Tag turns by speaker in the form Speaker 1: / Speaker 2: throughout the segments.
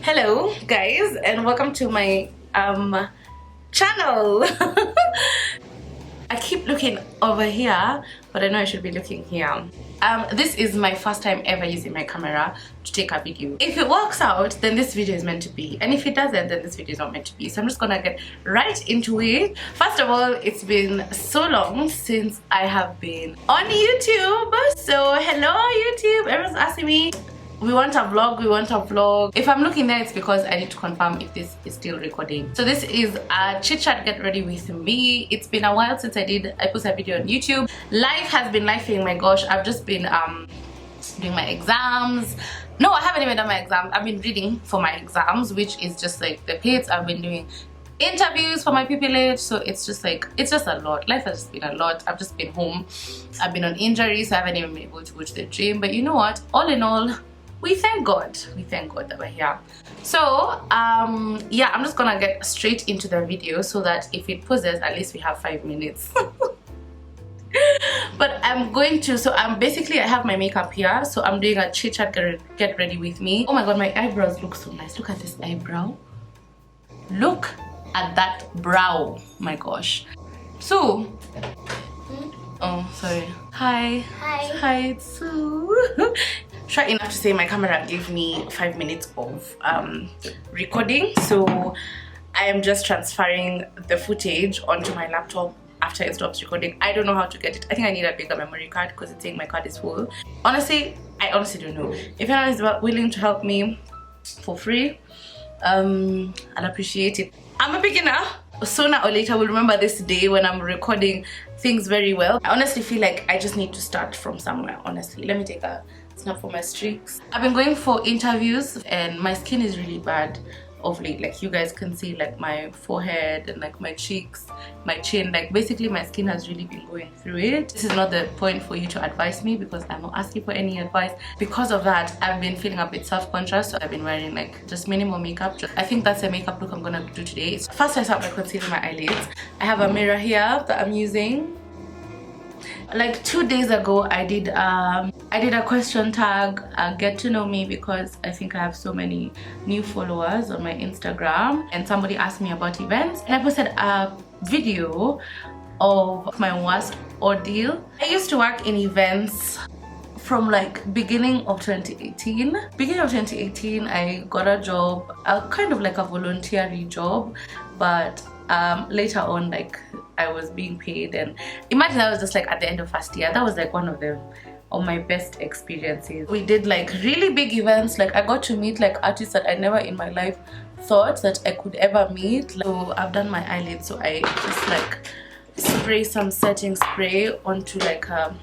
Speaker 1: Hello guys, and welcome to my channel. I keep looking over here, but I know I should be looking here. This is my first time ever using my camera to take a video. If it works out, then this video is meant to be, and if it doesn't, then this video is not meant to be. So I'm just gonna get right into it. First of all, it's been so long since I have been on YouTube. So hello YouTube, everyone's asking me, we want a vlog. If I'm looking there, it's because I need to confirm if this is still recording. So this is a chit chat get ready with me. It's been a while since I posted a video on YouTube. Life has been lifing, my gosh. I've just been doing my exams. No, I haven't even done my exams. I've been reading for my exams, which is just like the pits. I've been doing interviews for my pupillage, so it's just a lot. Life has just been a lot. I've just been home. I've been on injury, so I haven't even been able to go to the gym. But you know what, all in all, we thank God that we're here. So yeah, I'm just gonna get straight into the video so that if it pauses, at least we have 5 minutes. But I'm basically, I have my makeup here, so I'm doing a chit chat get ready with me. Oh my god, my eyebrows look so nice. Look at this eyebrow, look at that brow, my gosh. So oh sorry, hi, it's Sue. Try enough to say my camera gave me 5 minutes of recording, so I am just transferring the footage onto my laptop after it stops recording. I don't know how to get it. I think I need a bigger memory card because it's saying my card is full. I honestly don't know. If anyone is willing to help me for free, I'll appreciate it. I'm a beginner. Sooner or later we'll remember this day when I'm recording things very well. I honestly feel like I just need to start from somewhere. Honestly, let me take a snap for my streaks. I've been going for interviews and my skin is really bad of late. Like you guys can see, like my forehead and like my cheeks, my chin, like basically my skin has really been going through it. This is not the point for you to advise me because I'm not asking for any advice. Because of that, I've been feeling a bit self-conscious, so I've been wearing like just minimal makeup. I think that's a makeup look I'm gonna do today. First, I start by concealing my eyelids. I have a mirror here that I'm using. Like 2 days ago, I did a question tag, get to know me, because I think I have so many new followers on my Instagram, and somebody asked me about events, and I posted a video of my worst ordeal. I used to work in events from like beginning of 2018. I got a job, kind of like a voluntary job, but later on, like I was being paid, and imagine that was just like at the end of first year. That was like one of my best experiences. We did like really big events. Like I got to meet like artists that I never in my life thought that I could ever meet. So I've done my eyelids, so I just like spray some setting spray onto like a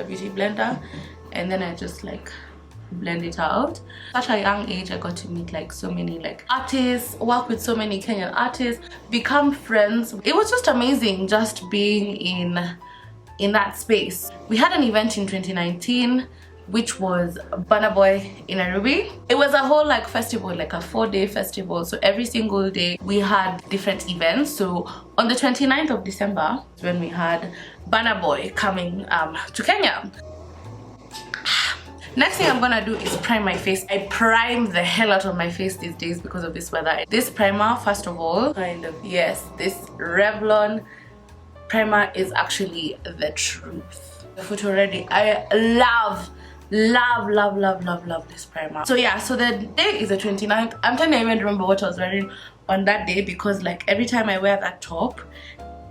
Speaker 1: beauty blender, and then I just like blend it out. At a young age, I got to meet like so many like artists, work with so many Kenyan artists, become friends. It was just amazing just being in that space. We had an event in 2019 which was Burna in Nairobi. It was a whole like festival, like a 4-day festival. So every single day we had different events. So on the 29th of December when we had Burna coming to Kenya. Next thing I'm gonna do is prime my face. I prime the hell out of my face these days because of this weather. This primer, first of all, yes, this Revlon primer is actually the truth. The foot already. I love this primer. So yeah, so the day is the 29th. I'm trying to even remember what I was wearing on that day because like every time I wear that top,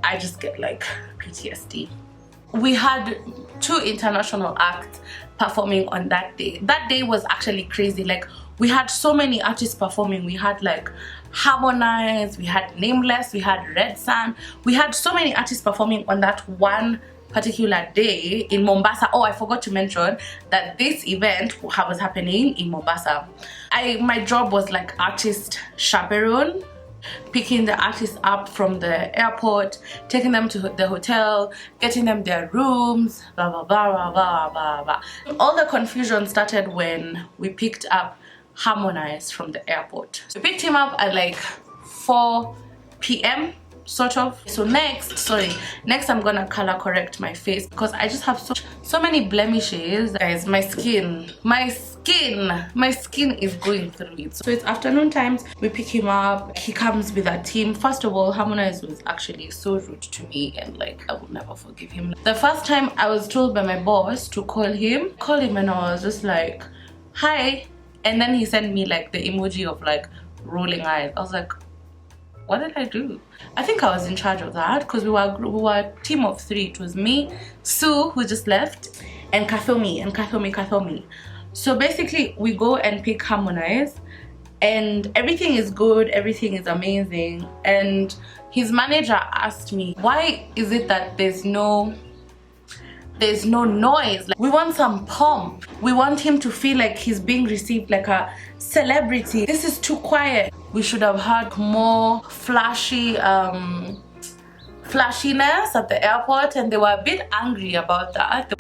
Speaker 1: I just get like PTSD. We had 2 international acts performing on that day. That day was actually crazy. Like we had so many artists performing. We had like Harmonize, we had Nameless, we had Red Sun. We had so many artists performing on that one particular day in Mombasa. Oh, I forgot to mention that this event was happening in Mombasa. My job was like artist chaperone, picking the artists up from the airport, taking them to the hotel, getting them their rooms, blah blah blah blah blah blah. All the confusion started when we picked up Harmonize from the airport. We picked him up at like 4 p.m. sort of. So next I'm gonna color correct my face because I just have so many blemishes. Guys, my skin skin is going through it. So it's afternoon times, we pick him up, he comes with a team. First of all, Harmonize was actually so rude to me, and like I will never forgive him. The first time I was told by my boss to call him and I was just like, hi, and then he sent me like the emoji of like rolling eyes. I was like, what did I do? I think I was in charge of that because we were a team of 3. It was me, Sue, who just left, and Kathomi. So basically we go and pick Harmonize, and everything is good, everything is amazing. And his manager asked me, why is it that there's no noise? Like, we want some pomp. We want him to feel like he's being received like a celebrity. This is too quiet. We should have had more flashiness at the airport, and they were a bit angry about that.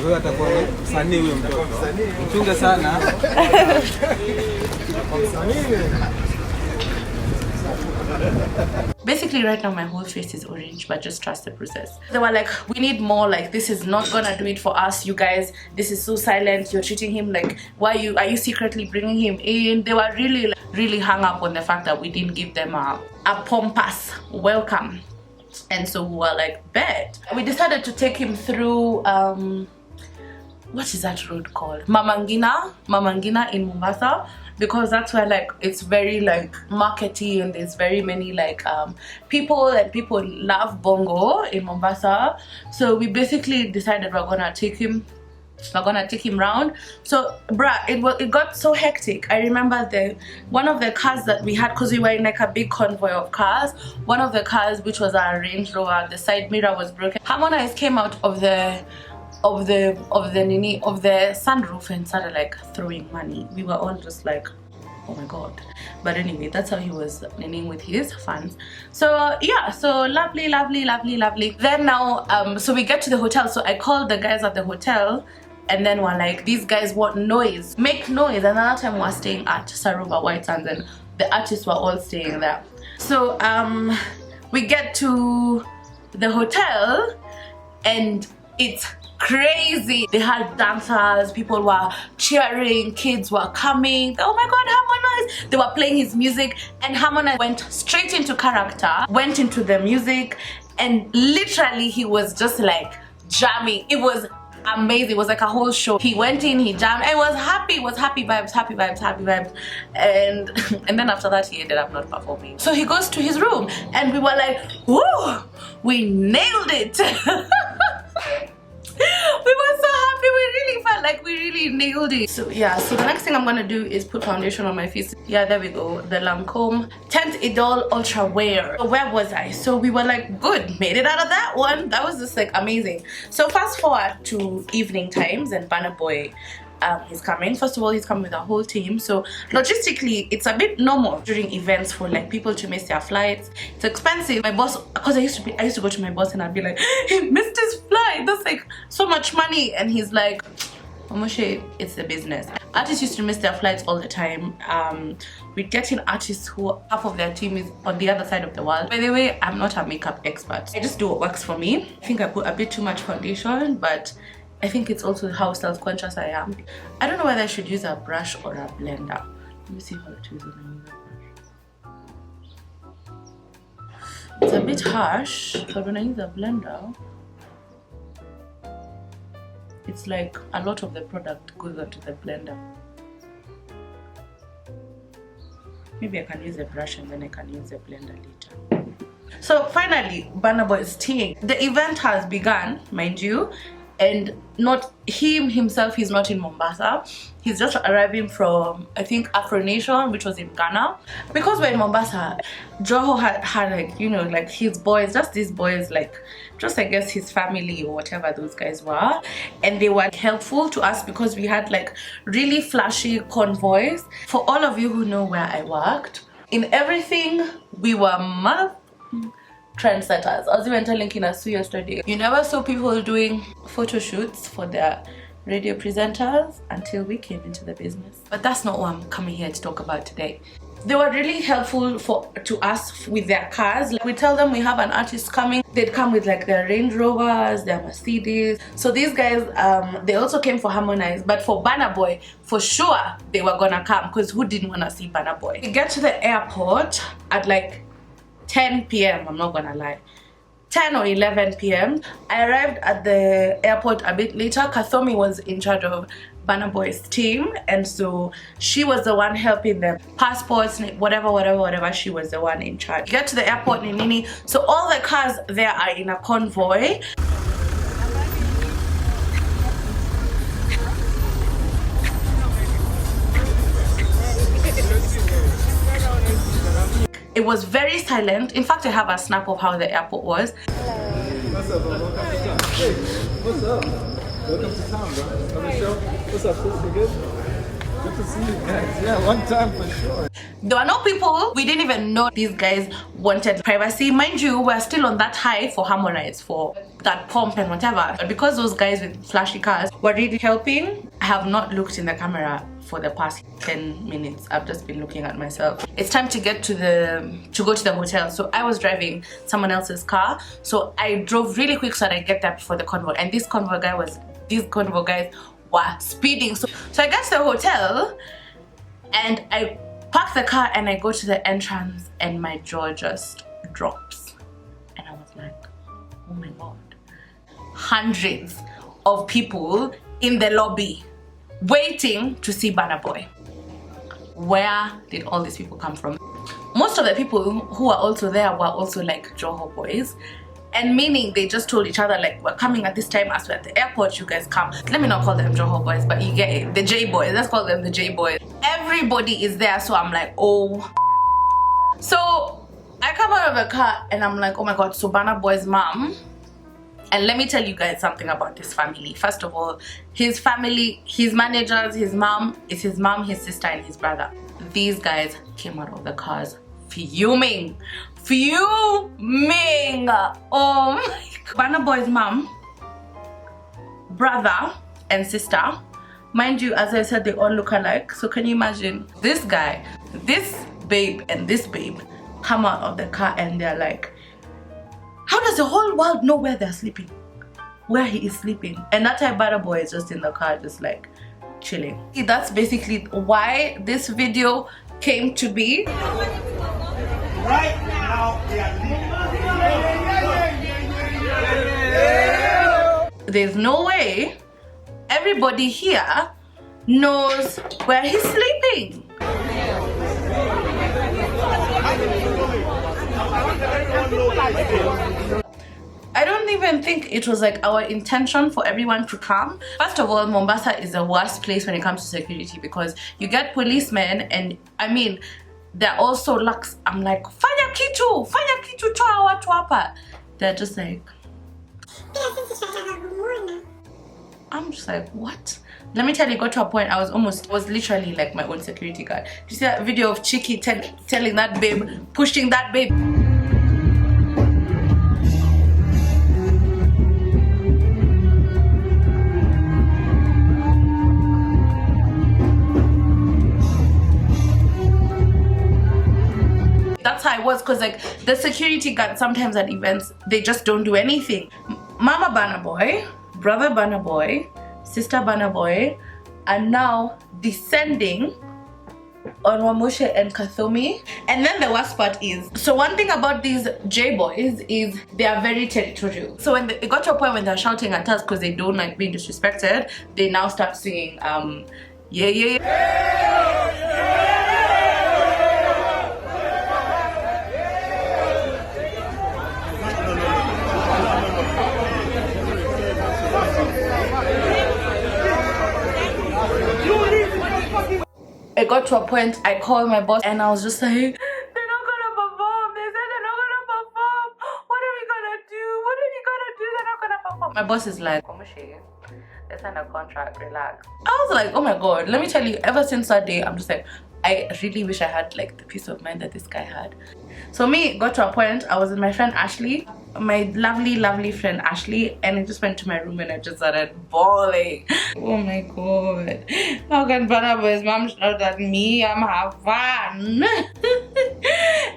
Speaker 1: Basically right now my whole face is orange, but just trust the process. They were like, we need more, like this is not gonna do it for us, you guys. This is so silent. You're treating him like, are you secretly bringing him in? They were really hung up on the fact that we didn't give them a pompous welcome. And so we were like, bet. We decided to take him through what is that road called? Mamangina in Mombasa, because that's where like it's very like markety, and there's very many like people love bongo in Mombasa. So we basically decided we're gonna take him round. So bruh, it got so hectic. I remember one of the cars that we had, because we were in like a big convoy of cars, one of the cars, which was our Range Rover, the side mirror was broken. Harmonize came out of the sunroof and started like throwing money. We were all just like, oh my god. But anyway, that's how he was ninning with his fans. So yeah, so lovely. Then now so we get to the hotel. So I called the guys at the hotel, and then we're like, these guys want noise, make noise. And another time we're staying at Saruba White Sands, and the artists were all staying there. So we get to the hotel, and it's crazy. They had dancers, people were cheering, kids were coming. Oh my god, Harmonize! They were playing his music, and Harmonize went straight into character, went into the music, and literally he was just like jamming. It was amazing. It was like a whole show. He went in, he jammed, and it was happy vibes. And then after that he ended up not performing. So he goes to his room, and we were like, woo, we nailed it. We were so happy. We really felt like we really nailed it. So yeah, so the next thing I'm gonna do is put foundation on my face. Yeah, there we go, the Lancome Tint Idol Ultra Wear. So where was I? So we were like, good, made it out of that one. That was just like amazing. So fast forward to evening times, and Burna Boy, he's coming. First of all, he's coming with a whole team. So logistically, it's a bit normal during events for like people to miss their flights. It's expensive. My boss, because I used to go to my boss and I'd be like, he missed his flight. That's like so much money. And he's like, Omoshe, it's the business. Artists used to miss their flights all the time. We'd get in artists who half of their team is on the other side of the world. By the way, I'm not a makeup expert. I just do what works for me. I think I put a bit too much foundation, but I think it's also how self-conscious I am. I don't know whether I should use a brush or a blender. Let me see how it is when I use a brush. It's a bit harsh, but when I use a blender, it's like a lot of the product goes onto the blender. Maybe I can use a brush and then I can use a blender later. So finally, Burna Boy's team. The event has begun, mind you. And not him himself, he's not in Mombasa. He's just arriving from, I think, Afro Nation, which was in Ghana. Because we're in Mombasa, Joho had like, you know, like his boys, just these boys, like, just I guess his family or whatever those guys were. And they were helpful to us because we had like really flashy convoys. For all of you who know where I worked, in everything, we were trendsetters. I was even telling Kinasu yesterday, you never saw people doing photo shoots for their radio presenters until we came into the business. But that's not what I'm coming here to talk about today. they were really helpful to us with their cars. Like, we tell them we have an artist coming, they'd come with like their Range Rovers, their Mercedes. So these guys, they also came for Harmonize, but for Burna Boy, for sure they were gonna come, because who didn't want to see Burna Boy? We get to the airport at like 10 p.m. I'm not gonna lie, 10 or 11 p.m. I arrived at the airport a bit later. Kathomi was in charge of Burna Boy's team, and so she was the one helping them. Passports, whatever, she was the one in charge. Get to the airport, Nini. So all the cars there are in a convoy. It was very silent. In fact, I have a snap of how the airport was.
Speaker 2: What's up, bro? Hey, what's up? Welcome to town, bro. On the show. What's up, sis? You good? Good to see you guys. Yeah, one time for sure.
Speaker 1: There were no people. We didn't even know these guys wanted privacy. Mind you, we're still on that high for Harmonize, for that pomp and whatever. But because those guys with flashy cars were really helping, I have not looked in the camera for the past 10 minutes. I've just been looking at myself. It's time to go to the hotel. So I was driving someone else's car. So I drove really quick so that I get there before the convoy. And these convoy guys were speeding. So I got to the hotel and I park the car and I go to the entrance and my jaw just drops. And I was like, oh my God. Hundreds of people in the lobby waiting to see Burna Boy. Where did all these people come from? Most of the people who were also there were also like Joho boys. And meaning they just told each other like, we're coming at this time, as we're at the airport, you guys come. Let me not call them Joho boys, but you get it. The J boys, let's call them the J boys. Everybody is there, so I'm like, oh. So I come out of the car and I'm like, oh my God, so Burna Boy's mom. And let me tell you guys something about this family. First of all, his family, his managers, his mom, his sister, and his brother. These guys came out of the cars fuming. Oh my God. Burna Boy's mom, brother, and sister. Mind you, as I said, they all look alike. So can you imagine this guy, this babe, and this babe come out of the car and they're like, how does the whole world know where they're sleeping? Where he is sleeping? And that time Burna Boy is just in the car, just like chilling. That's basically why this video came to be.
Speaker 3: Right now,
Speaker 1: there's no way everybody here knows where he's sleeping. I don't even think it was like our intention for everyone to come. First of all, Mombasa is the worst place when it comes to security, because you get policemen, and I mean, they're also lax. I'm like, fanya kitu toa watu hapa. They're just like, I'm just like, what? Let me tell you, got to a point I was literally like my own security guard. Did you see that video of Chiki telling that babe, pushing that babe? That's how I was, because like the security guard sometimes at events, they just don't do anything. Mama Burna Boy, brother Burna Boy, sister Burna Boy are now descending on Wamoshe and Kathomi. And then the worst part is, so one thing about these J boys is they are very territorial. So when it got to a point when they're shouting at us because they don't like being disrespected, they now start singing yeah, yeah, yeah. It got to a point I called my boss and I was just like, they're not gonna perform. They said they're not gonna perform. What are we gonna do? What are we gonna do? They're not gonna perform. My boss is like, they signed a contract, relax. I was like, oh my God, let me tell you, ever since that day, I'm just like, I really wish I had like the peace of mind that this guy had. So me, got to a point, I was with my friend Ashley. my lovely friend Ashley, and I just went to my room and I just started bawling. Oh my god, how can Burna Boy's mom shout at me? I'm having fun.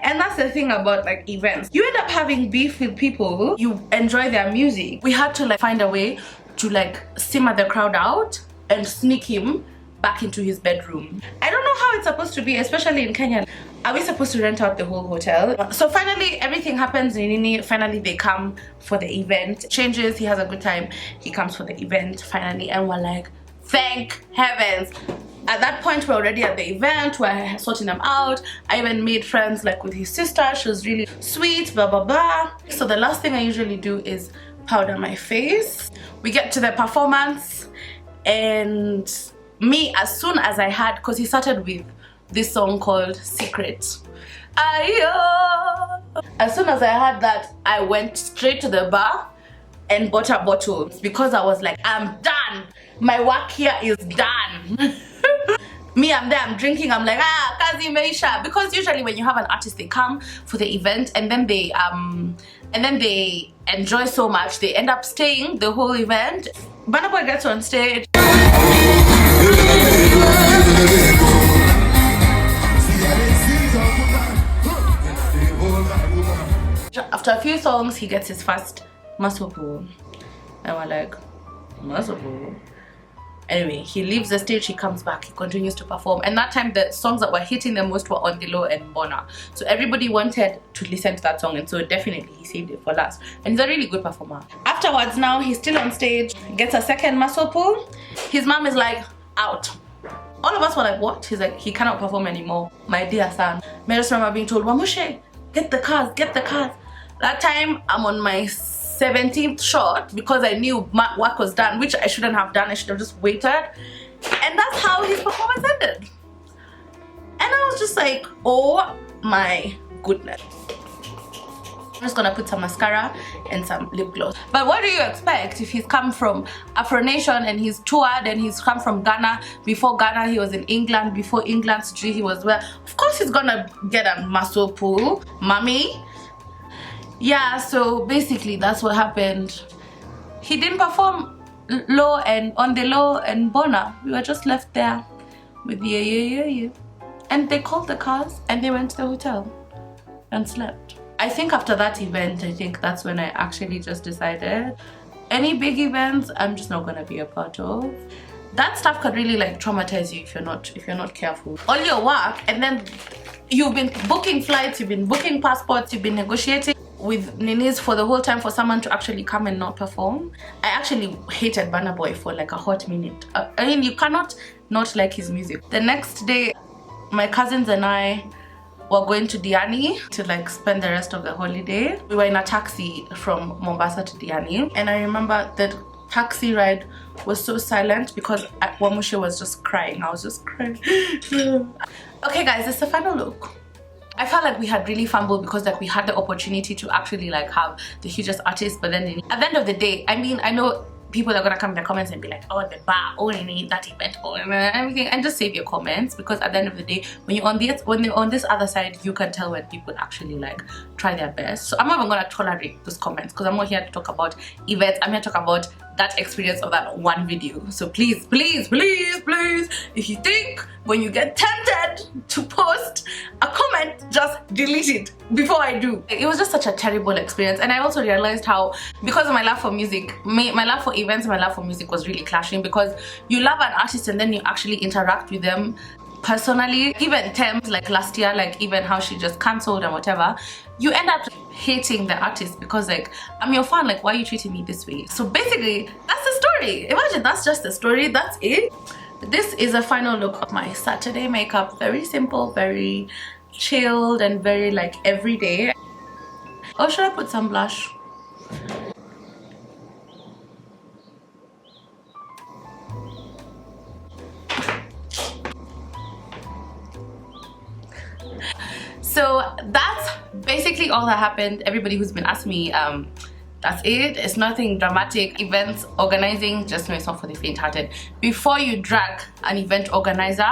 Speaker 1: And that's the thing about like events, you end up having beef with people you enjoy their music. We had to like find a way to like simmer the crowd out and sneak him back into his bedroom. I don't know how it's supposed to be, especially in Kenya. Are we supposed to rent out the whole hotel? So finally everything happens in Nini. Finally they come for the event. Changes, he has a good time, he comes for the event finally, and we're like, thank heavens. At that point we're already at the event, we're sorting them out. I even made friends like with his sister, she was really sweet, blah blah blah. So the last thing I usually do is powder my face. We get to the performance, and me, as soon as I had, because he started with this song called Secret. As soon as I had that, I went straight to the bar and bought a bottle, because I was like, I'm done. My work here is done. Me, I'm there, I'm drinking, I'm like, kazi imeisha. Because usually when you have an artist, they come for the event and then they enjoy so much, they end up staying the whole event. Burna Boy gets on stage. After a few songs, he gets his first muscle pull, and we're like, muscle pull? Anyway, he leaves the stage, he comes back, he continues to perform, and that time the songs that were hitting the most were On The Low and Burna. So everybody wanted to listen to that song, and so definitely he saved it for last. And he's a really good performer. Afterwards now, he's still on stage, gets a second muscle pull. His mom is like, out. All of us were like, what? He's like, he cannot perform anymore. My dear son. I just remember being told, Wamushe, get the cars, get the cars. That time, I'm on my 17th shot because I knew my work was done, which I shouldn't have done. I should have just waited. And that's how his performance ended. And I was just like, oh my goodness. I'm just gonna put some mascara and some lip gloss. But what do you expect if he's come from Afro Nation and he's toured and he's come from Ghana? Before Ghana he was in England, before England he was where? Of course he's gonna get a muscle pull, mommy. Yeah, so basically that's what happened. He didn't perform low and On The Low and Burna. We were just left there with yeah. And they called the cars and they went to the hotel and slept. I think after that event, I think that's when I actually just decided any big events I'm just not gonna be a part of. That stuff could really like traumatize you if you're not careful. All your work, and then you've been booking flights, you've been booking passports, you've been negotiating with Ninis for the whole time for someone to actually come and not perform. I actually hated Burna Boy for like a hot minute. I mean, you cannot not like his music. The next day, my cousins and I were going to Diani to like spend the rest of the holiday. We were in a taxi from Mombasa to Diani, and I remember the taxi ride was so silent because Wamushe was just crying. I was just crying. Okay guys, it's the final look. I felt like we had really fumbled because like we had the opportunity to actually like have the hugest artist, but then at the end of the day, I mean, I know people are gonna come in the comments and be like, oh, the bar, oh, that event, oh, everything, and just save your comments, because at the end of the day, when you're on this other side, you can tell when people actually like try their best. So I'm not even gonna tolerate those comments because I'm not here to talk about events. I'm here to talk about that experience of that one video. So please, if you think when you get tempted to post a comment, just delete it before I do. It was just such a terrible experience. And I also realized how, because of my love for music, my love for events and my love for music was really clashing, because you love an artist and then you actually interact with them personally. Even Thames, like last year, like even how she just cancelled and whatever, you end up hating the artist because like, I'm your fan, like why are you treating me this way? So basically that's the story. Imagine that's just the story, that's it. This is a final look of my Saturday makeup. Very simple, very chilled, and very like everyday. Or should I put some blush? So that's basically all that happened. Everybody who's been asking me, that's it. It's nothing dramatic. Events organizing, just know it's not for the faint-hearted. Before you drag an event organizer,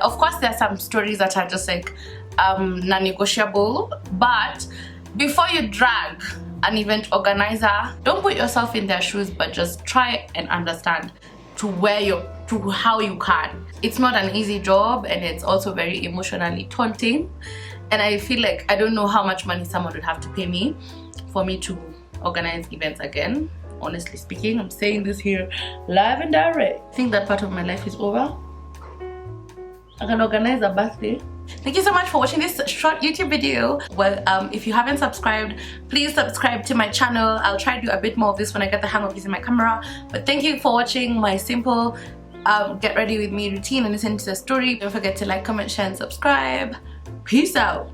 Speaker 1: of course there are some stories that are just like non-negotiable, but before you drag an event organizer, don't put yourself in their shoes, but just try and understand to how you can. It's not an easy job, and it's also very emotionally taunting, and I feel like I don't know how much money someone would have to pay me for me to organize events again. Honestly speaking, I'm saying this here live and direct. I think that part of my life is over. I can organize a birthday. Thank you so much for watching this short YouTube video. Well, if you haven't subscribed, please subscribe to my channel. I'll try to do a bit more of this when I get the hang of using my camera. But thank you for watching my simple get ready with me routine and listen to the story. Don't forget to like, comment, share and subscribe. Peace out.